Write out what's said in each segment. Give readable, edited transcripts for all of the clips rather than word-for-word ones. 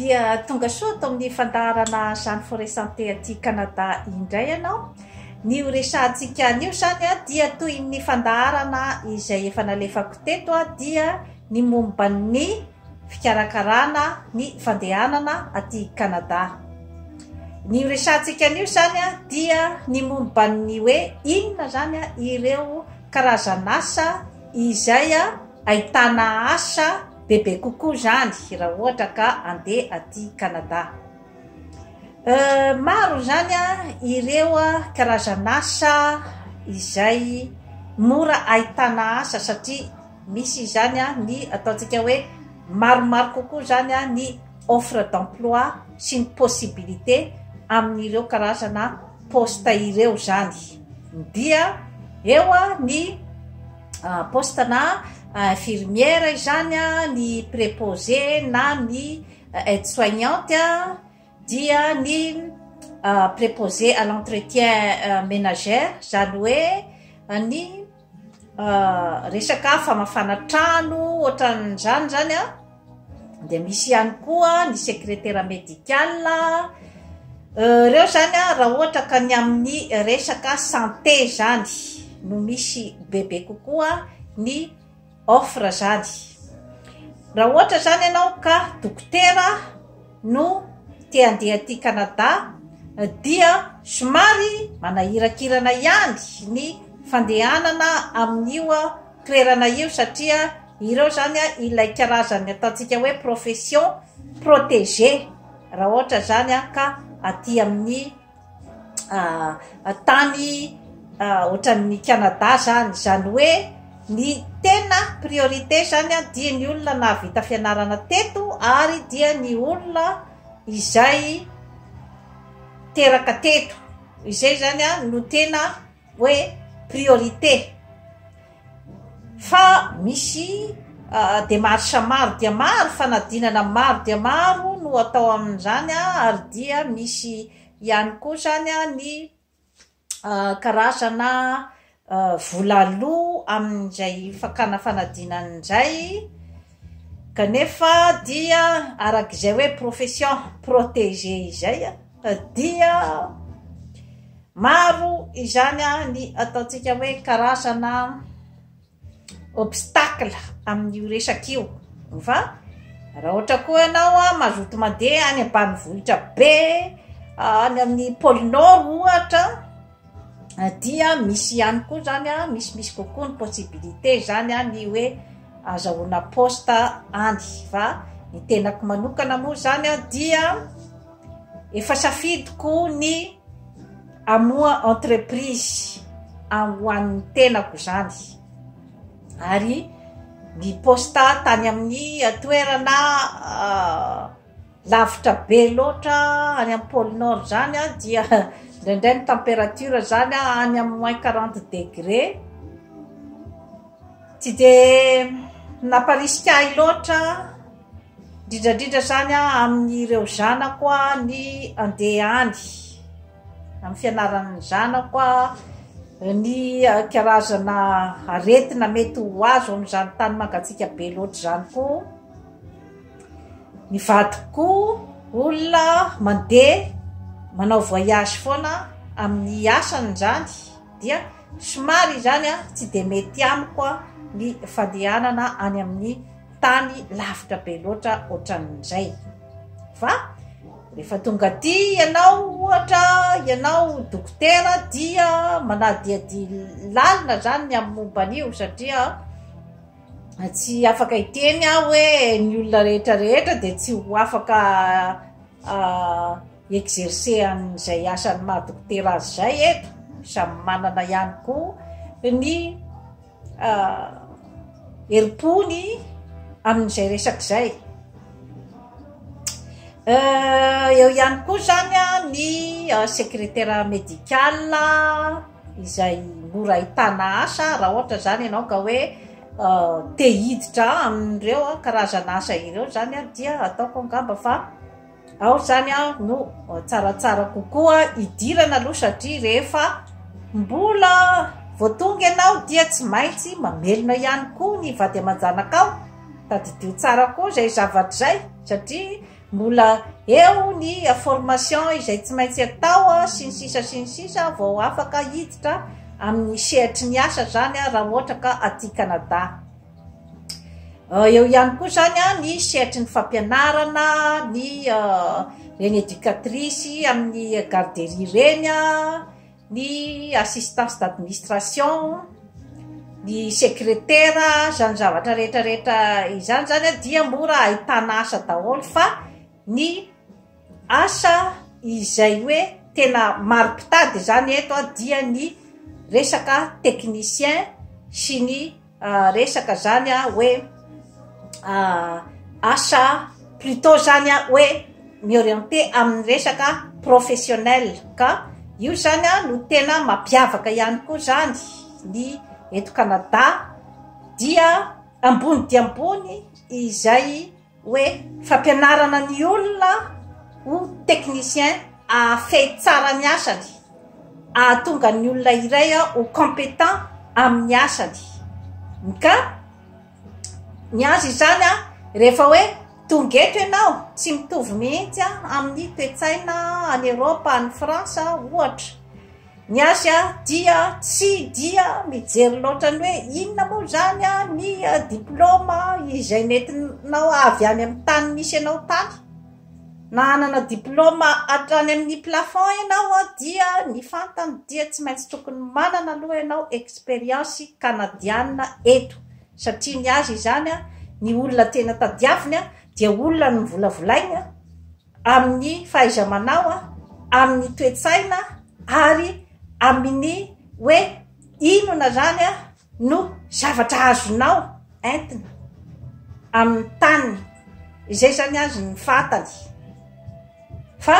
dia tonga soa to amin'ny fandaharana Jeanne Forêt Santé aty Canada indray ianao. Ny resahantsika anio zany dia toy ny fandaharana izay efa nalefako teto dia ny momba ny fikarakarana ny fandehanana aty Canada. Ny resahantsika anio zany dia ny momba ny hoe inona zany ireo karazan'asa izay ahitana asa bebe kokoa zany raha ohatra ka andeha aty Canada. Maro zany ireo karazan'asa izay mora ahitana asa satria misy zany ny ataontsika hoe maromaro kokoa zany ny offre d'emploi sy ny possibilité amin'ireo karazana poste ireo zany. Dia eo ny postana infirmière zany ny préposé na ny aide-soignante dia ny préposé à l'entretien ménagère zany hoe ny resaka famafana trano ohatran'izany zany dia misy ihany koa ny secrétaire médical reo zany raha ohatra ka ny amin'ny resaka santé zany no misy bebe kokoa ny offre zany. Raha ohatra zany ianao ka dokotera no te handeha aty Canada dia somary manahirakirana ihany ny fandehanana amin'io toerana io satria ireo zany ilay karazany ataontsika hoe profession protégée raha ohatra zany ka aty amin'ny tany ohatran'ny Canada zany hoe ny tena priorité zany dia ny olona navita fianarana teto ary dia ny olona izay teraka teto izay zany no tena hoe priorité. Fa misy démarche maro dia maro, fanadinana maro dia maro no atao amin'izany ary dia misy ihany koa zany ny karazana volaloa amin'izay fakana fanadinan'izay kanefa dia arak'izay hoe profession protégée izay dia maro izany ny ataontsika hoe karazana obstacle amin'io resak'io. Fa raha ohatra koa ianao mazoto mandeha any ambanivohitra be any amin'ny pôle nord ohatra dia misy ihany koa zany misy kokoa ny possibilité zany ny hoe azahoana poste any. Fa ny tenako manokana moa zany dia efa safidiko ny amoa entreprise hoan'ny tenako zany ary ny poste tany amin'ny toerana lavitra be loatra any amin'ny pôle nord zany dia ndraindray ny température zany any amin'ny moins 40 degré tsy de namparisika ahy loatra indrindrandrindra zany amin'ireo zanako ny andeha any amin'ny fianaran'ny zanako ny karazana aretina mety ho azo amin'izany tany mangatsika be loatra zany koa. Ny vadiko olona mandeha manao voyage foana amin'ny asany zany dia somary zany tsy de mety amiko ny fandehanana any amin'ny tany lavitra be loatra ohatran'izay. Fa rehefa tonga aty ianao ohatra ianao dokotera dia manadiady lalina zany ny amin'ny momban'io satria tsy afaka hiteny hoe ny olona rehetrarehetra dia tsy ho afaka exercer an'izay asan'ny maha dokotera azy zay eto. Samy manana ihany koa ny herim-pony amin'izay resak'izay. Eo ihany koa zany ny secrétaire médical izay mora ahitana asa raha ohatra zany ianao ka hoe te hiditra amin'ireo karazana asa ireo zany dia ataoko angamba fa ao zany no tsaratsara kokoa idirana aloha satria rehefa mbola voatonga ianao dia tsy maintsy mamelona ihany koa ny vady aman-janaka ao tadidio tsara koa zay zavatra zay satria mbola eo ny formation izay tsy maintsy atao sy ny sisa vao afaka hiditra amin'ny sehatry ny asa zany raha ohatra ka aty Canada. Eo ihany koa zany ny sehatry ny fampianarana ny reny éducatrice amin'ny garderie reny, ny assistance d'administration, ny secrétaire, zany zavatra rehetrarehetra izany zany dia mora ahitana asa daholo, fa ny asa izay hoe tena mari-pitady zany eto dia ny resaka technicien sy ny resaka zany hoe asa plutôt zany hoe miorienté amin'ny resaka professionnel, ka io zany no tena mampiavaka ihany koa zany ny eto Canada, dia ambony dia ambony izay hoe fampianarana ny olona ho technicien afehy tsara ny asany, ahatonga ny olona iray ho compétent amin'ny asany. Ka ny azy zany rehefa hoe tonga eto ianao tsy mitovy mihitsy amin'ny toe-tsaina any Europe, any France ohatra. Ny azy dia tsy dia mijery loatra ny hoe inona moa zany ny diplôma izay nentinao avy any amin'ny tany misy ianao tany, na anana diplôma hatrany amin'ny plafond ianao dia ny fantany dia tsy maintsy tokony manana aloha ianao expérience canadienne eto, satria ny azy zany ny olona tena tadiaviny dia olona ny volavolaina amin'ny fahaiza-manao, amin'ny toe-tsaina, ary amin'ny hoe inona zany no zavatra azonao entina amin'ny tany, izay zany azy ny fantany. Fa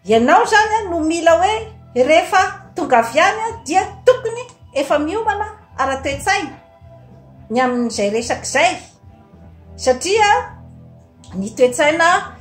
ianao zany no mila hoe rehefa tonga avy any dia tokony efa miomana ara-toe-tsaina ny amin'izay resak'izay, satria ny toe-tsaina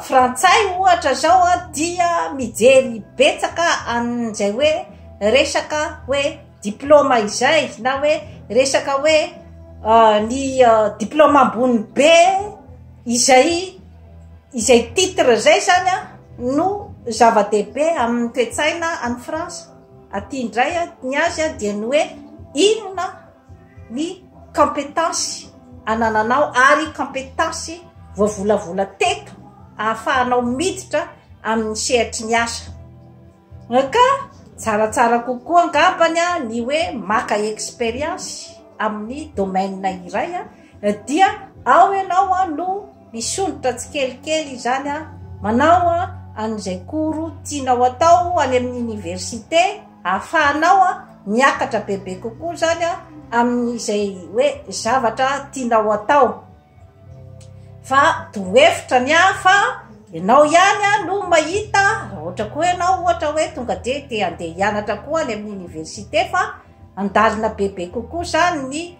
frantsay ohatra zao dia mijery betsaka an'izay hoe resaka hoe diplôma izay, na hoe resaka hoe ny diplôma ambony be izay titre zay zany no zava-dehibe amin'ny toe-tsaina any France. Aty indray ny azy dia ny hoe inona ny compétence anananao ary compétence voavolavola teto ahafahanao miditra amin'ny sehatry ny asa. Ka tsaratsara kokoa angambany ny hoe maka expérience amin'ny domaine iray dia ao ianao no misondrotra tsikelikely zany manao an'izay koro tianao atao any amin'ny université, ahafahanao miakatra bebe kokoa zany amin'izay hoe zavatra tianao atao. Fa torohevitra ny fa ianao ihany no mahita, raha ohatra koa ianao ohatra hoe tonga de andeha hianatra koa any amin'ny université, fa andalina bebe kokoa zany ny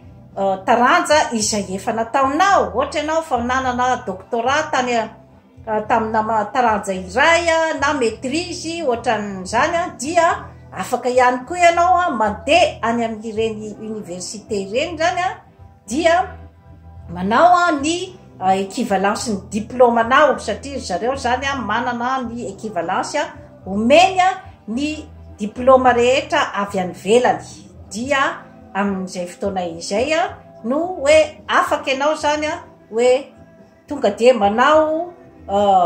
taranja izay efa nataonao. Ohatra ianao fa nanana doctorat tamina taranja iray na maîtrise ohatran'izany dia afaka ihany koa ianao mandeha any amin'ireny université ireny zany dia manao ny équivalence ny diplômanao, satria zareo zany manana ny équivalence omeny ny diplôma rehetra avy any velany. Dia amin'izay fotoana izay no hoe afaka ianao zany hoe tonga de manao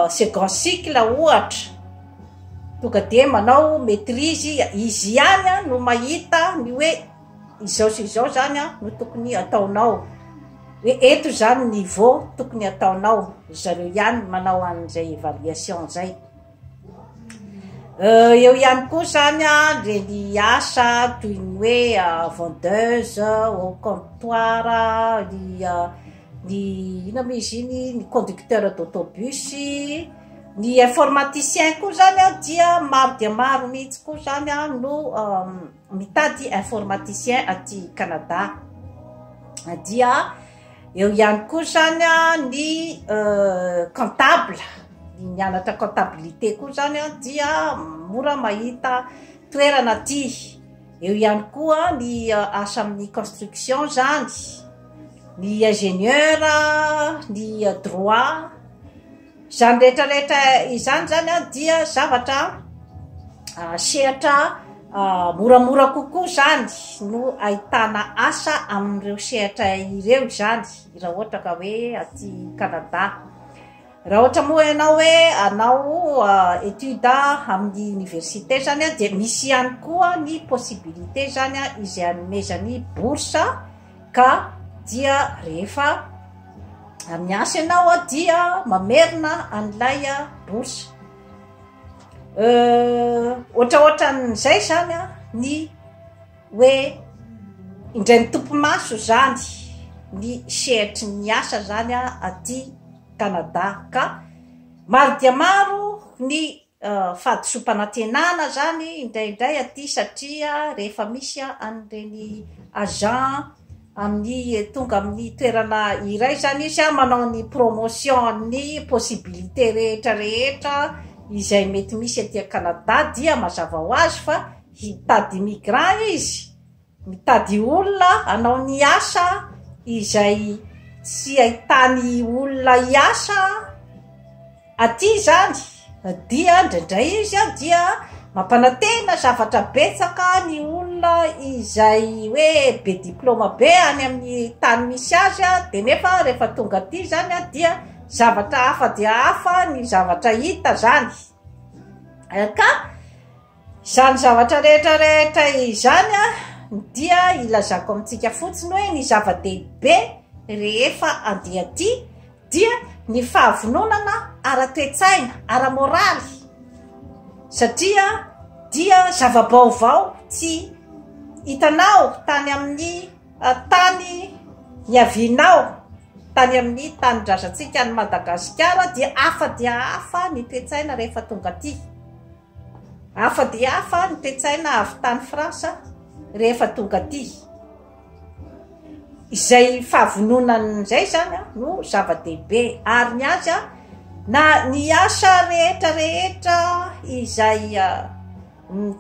second cycle ohatra, tonga de manao maîtrise, izy ihany no mahita ny hoe izao sy izao zany no tokony ataonao, hoe eto zany niveau tokony ataonao. Zareo ihany manao an'izay évaluation zay. Eo ihany koa zany reny asa toy ny hoe vendeuse au comptoir, ny ina mizy ny conducteur d'autobus, ny informaticien koa zany dia maro mihitsy koa zany no mitady informaticien aty Canada. Dia eo ihany koa zany ny comptable, ny mianatra comptabilité koa zany dia mora mahita toerana aty. Eo ihany koa ny asa amin'ny construction zany, ny ingénieur, ny droit, Zany rehetrarehetra izany zany a dia zavatra sehatra moramora kokoa zany no ahitana asa amin'ireo sehatra ireo zany raha ohatra ka hoe aty Canada. Raha ohatra moa ianao hoe anao étude amin'ny université zany a dia misy ihany koa ny possibilité zany a izay anomezany bourse ka dia rehefa miasa ianao dia mamerina an'ilay bourse. Ohatraohatran'izay zany a ny hoe indray mitompo-maso zany ny sehatry ny asa zany a aty Canada ka maro dia maro ny fahadisom-panantenana zany indraindray aty satria rehefa misy an'ireny agent amin'ny tonga amin'ny toerana iray zany izy manao ny promotion ny possibilité rehetrarehetra izay mety misy aty Canada dia mazava ho azy fa hitady migrant izy mitady olona anao ny asa izay tsy ahitany olona hiasa aty zany dia ndraindray izy dia mampanantena zavatra betsaka ny olona izay hoe be diplôma be any amin'ny tany misy azy de nefa rehefa tonga aty zany dia zavatra hafa dia hafa ny zavatra hita zany ka zany zavatra rehetrarehetra izany dia ilazako amintsika fotsiny hoe ny zava-dehibe rehefa andeha aty dia ny fahavononana ara-toetsaina ara-moraly satria dia zava-baovao tsy hitanao tany amin'ny tany niavinao tany amin'ny tany-drazantsika ny Madagasikara dia hafa ny toetsaina rehefa tonga aty, hafa dia hafa ny toetsaina avy tany Fransa rehefa tonga aty. Izay fahavononan'izay zany no zava-dehibe ary ny azy na ny asa rehetrarehetra izay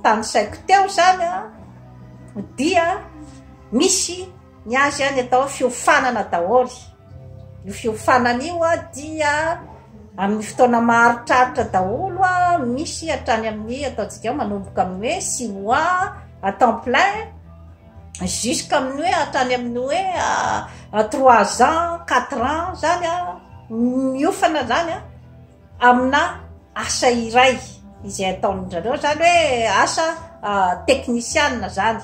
tanysaiko teo zany dia misy ny azy ny atao fiofanana daholo. Io fiofanana io dia amin'ny fotoana maharitraritra daholo misy hatrany amin'ny ataontsika manomboka amin'ny hoe 6 mois à temps plein jusqu'à amin'ny hoe hatrany amin'ny hoe 3 ans 4 ans zany miofana zany amina asa iray izay ataon'zareo zany hoe asa technicienne zany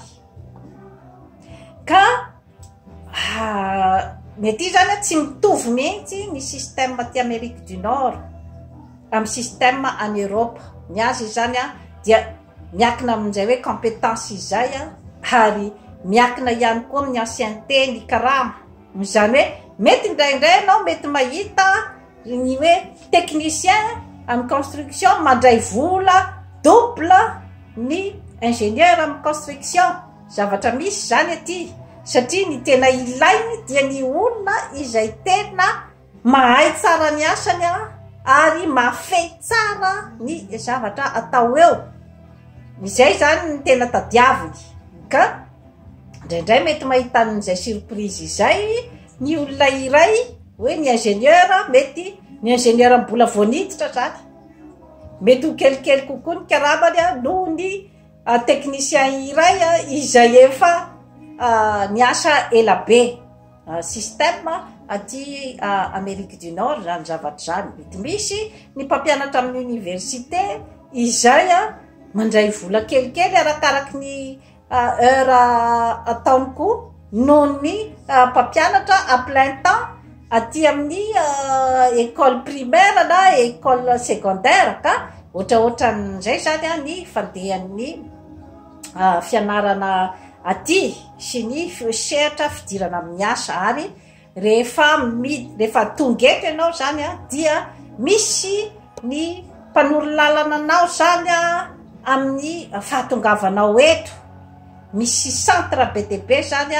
ka mety zany tsy mitovy mihitsy ny système aty Amérique du Nord amin'ny système en Europe. Ny azy zany dia miakina amin'izay hoe compétence izay ary miakina ihany koa amin'ny ancienneté ny karama. Izany hoe mety indraindray anao mety mahita ny hoe technicien amin'ny construction mandray vola double ny ingénieur amin'ny construction. Zavatra misy zany aty satria ny tena ilainy dia ny olona izay tena mahay tsara ny asany ary mafy tsara ny zavatra atao eo. Izay zany ny tena tadiaviny ka indraindray mety mahita an'izay surprise izay ny olona iray hoe ny ingénieur mety ny ingénieur mbola voaniditra zany mety ho kelikely kokoa ny karamany noho ny technicien iray izay efa niasa ela be. Système aty Amérique du Nord zany zavatra zany. Mety misy ny mpampianatra amin'ny université izay mandray vola kelikely arakaraky ny heure ataony koa noho ny mpampianatra à plein temps aty amin'ny école primaire na école secondaire ka ohatraohatran'izay zany ny fandehan'ny fianarana aty sy ny sehatra fidirana amin'ny asa ary rehefa tonga eto ianao zany dia misy ny mpanoro lalana anao zany amin'ny fahatongavanao eto. Misy centre be dia be zany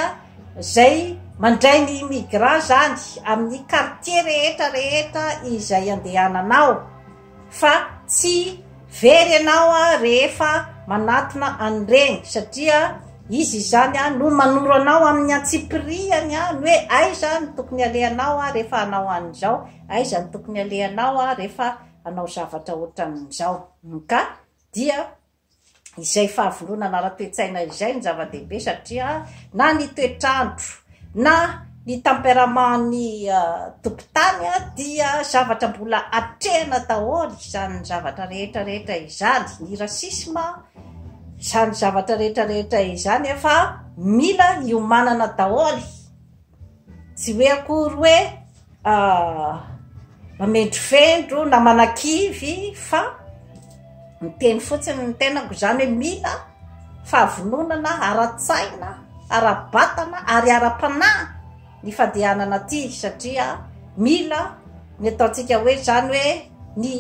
zay mandray ny migrant zany amin'ny quartier rehetrarehetra izay andehananao fa tsy very ianao rehefa manatona an'ireny satria izy zany no manoro anao amin'ny antsipiriany ny hoe aiza ny tokony alehanao rehefa anao an'izao, aiza ny tokony alehanao rehefa anao zavatra ohatran'izao. Ka dia izay fahavononana ara-toetsaina izay ny zava-dehibe satria na ny toetrandro na ny tempéramentny topotany dia zavatra mbola atrehana daholo izany zavatra rehetrarehetra izany. Ny rasisme izany zavatra rehetrarehetra izany efa mila iomanana daholo, tsy hoe akory hoe mamendrovendro na manakivy fa miteny fotsiny ny tenako zany hoe mila fahavononana ara-tsaina, ara-batana ary ara-panahy ny fandehanana ty, satria mila ny ataontsika hoe zany hoe ny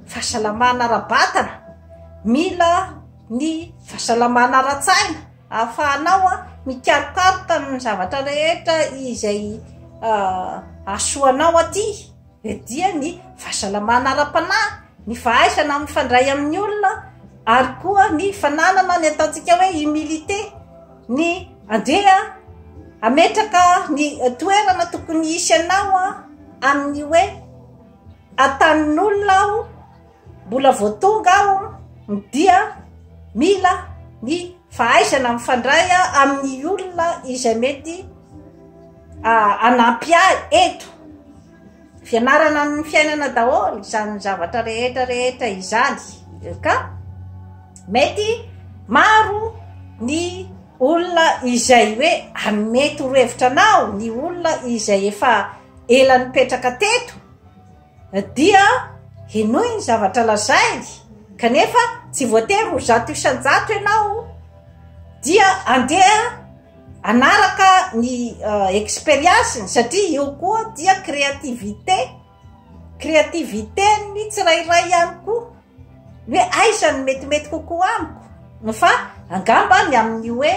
fahasalamana ara-batana, mila ny fahasalamana ara-tsaina ahafahanao mikarokaroka ny zavatra rehetra izay asoanao aty, dia ny fahasalamana ara-panahy, ny fahaisana mifandray amin'ny olona, ary koa ny fananana ny ataontsika hoe humilité, ny andeha ametraka ny toerana tokony isy anao amin'ny hoe atanin'olona aho, mbola voatonga aho, dia mila ny fahaisana mifandray amin'ny olona izay mety anampy ahy eto. Fianarana ny fiainana daholo izany zavatra rehetrarehetra izany. Ka mety maro ny olona izay hoe mety horohevitra anao, ny olona izay efa ela nipetraka teto, dia henoy ny zavatra lazainy, kanefa tsy voatery ho zato isan-jato ianao dia andeha anaraka ny expérience, satria io koa dia créativité ny tsirairay ihany koa, hoe aiza ny metimety kokoa amiko, fa angamba ny amin'ny hoe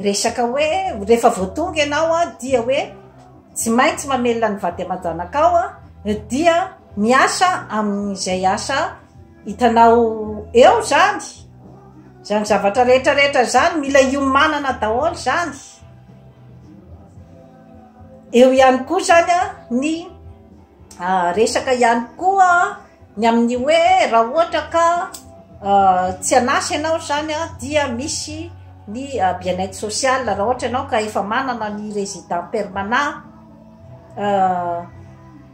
resaka hoe rehefa voatonga ianao dia hoe tsy maintsy mamelona ny vady aman-janakao dia miasa amin'izay asa hitanao eo zany zavatra rehetrarehetra zany mila iomanana daholo zany. Eo ihany koa zany ny resaka ihany koa ny amin'ny hoe raha ohatra ka tsy anasa ianao zany dia misy ny bien-être social, raha ohatra ianao ka efa manana ny résident permanent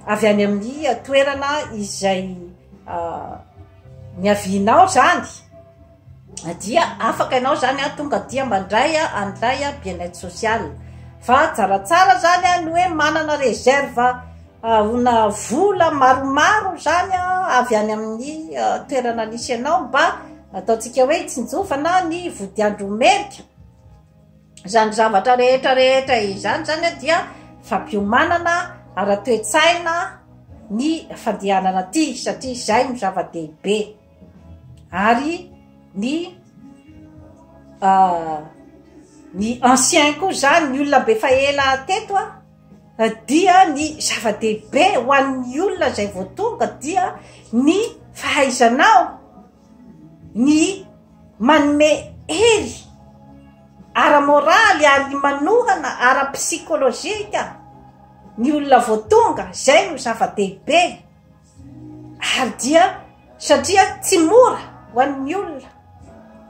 avy any amin'ny toerana izay miavianao zany, dia afaka ianao zany tonga dia mandray an'ilay bien-être social. Fa tsaratsara zany ny hoe manana réserve una vola maromaro zany avy any amin'ny toerana nisy ianao, mba ataontsika hoe hitsinjovana ny vodiandro merika. Zany zavatra rehetrarehetra izany zany dia fampiomanana ara-toetsaina ny fandehanana ty, satria izay no zava-dehibe. Ary ny ancien koa zany, ny olona be fa ela teto dia ny zava-dehibe ho an'ny olona zay voatonga dia ny fahaizanao ny manome hery ara-moraly ary manohana ara-psikolojika ny olona voatonga, zay no zava-dehibe. Ary dia satria tsy mora ho an'ny olona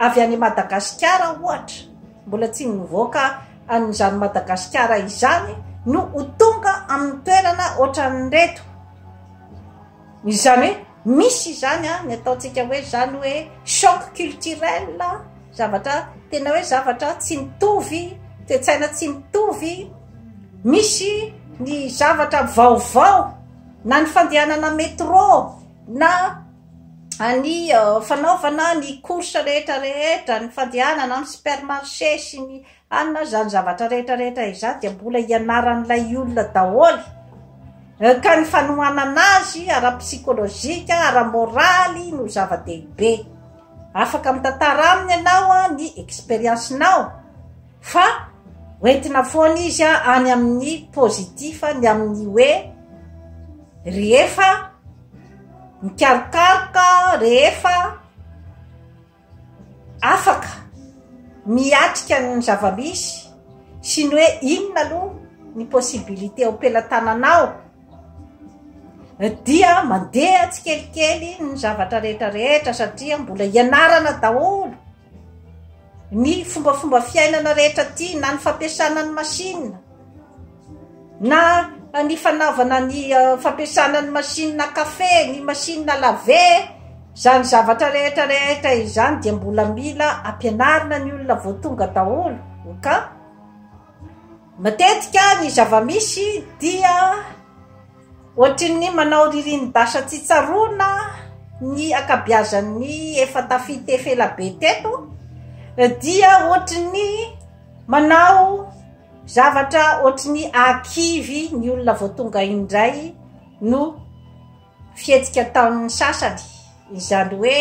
avy any Madagasikara ohatra, mbola tsy nivoaka an'izany Madagasikara izany no ho tonga amin'ny toerana ohatran'ireto. Izany hoe misy zany ny ataontsika hoe zany hoe choc culturel, zavatra tena hoe zavatra tsy mitovy, toe-tsaina tsy mitovy. Misy ny zavatra vaovao, na ny fandehanana métro, na ny fanaovana ny course rehetrarehetra, ny fandehanana amin'ny supermarché sy ny anona, zany zavatra rehetrarehetra izany dia mbola ianaran'ilay olona daholo, ka ny fanohanana azy ara-psikolojika, ara-moraly no zava-dehibe. Afaka mitantara aminy ianao ny expérience-nao, fa hoentina foana izy any amin'ny positif, ny amin'ny hoe rehefa mikarokaroka, rehefa afaka miatrika ny zavamisy sy ny hoe inona aloha ny possibilité ompelatananao dia mandeha tsikelikely ny zavatra rehetrarehetra satria mbola ianarana daholo ny fombafomba fiainana rehetra ty na ny fampiasana ny machine na ny fanaovana ny fampiasana ny machine kafe ny machine lave zany zavatra rehetrarehetra izany dia mbola mila ampianarina ny olona voatonga daholo ka matetika ny zavamisy dia ohatrin'ny manao ririny-dasa tsy tsarona ny akabiazan'ny efa tafitefela be teto dia ohatrin'ny manao zavatra ohatrin'ny akivy ny olona voatonga indray no fietsika taon'ny sasany izany hoe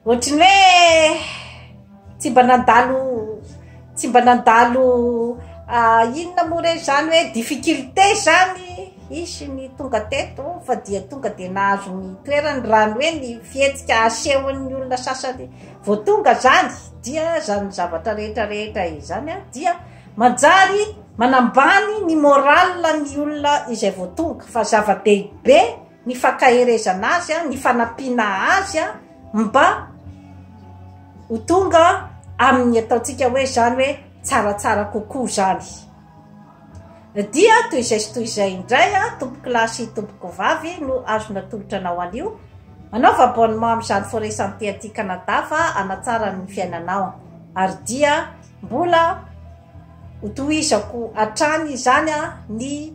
ohatrin'ny hoe tsy mba nandalo inona moa re zany hoe difficulté zany isy ny tonga teto fa dia tonga de nahazo ny toerany rano hoe ny fietsika asehon'ny olona sasany voatonga zany dia zany zavatra rehetrarehetra izany dia manjary manambany ny moral ny olona izay voatonga fa zava-dehibe ny fakaherezana azy ny fanampiana azy mba ho tonga amin'ny ataontsika hoe zany hoe tsaratsara kokoa zany dia toy izay sy toy izay indray tompoky lasy tompoky vavy no azona tolotra anao anio manaova abonnement amin'izany forêt santé aty Canada fa anatsara ny fiainanao ary dia mbola hotohizako hatrany zany ny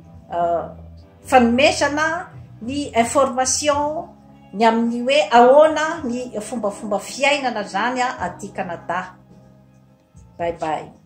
fanomezana ny information ny amin'ny hoe ahoana ny fombafomba fiainana zany aty Canada. Bye bye.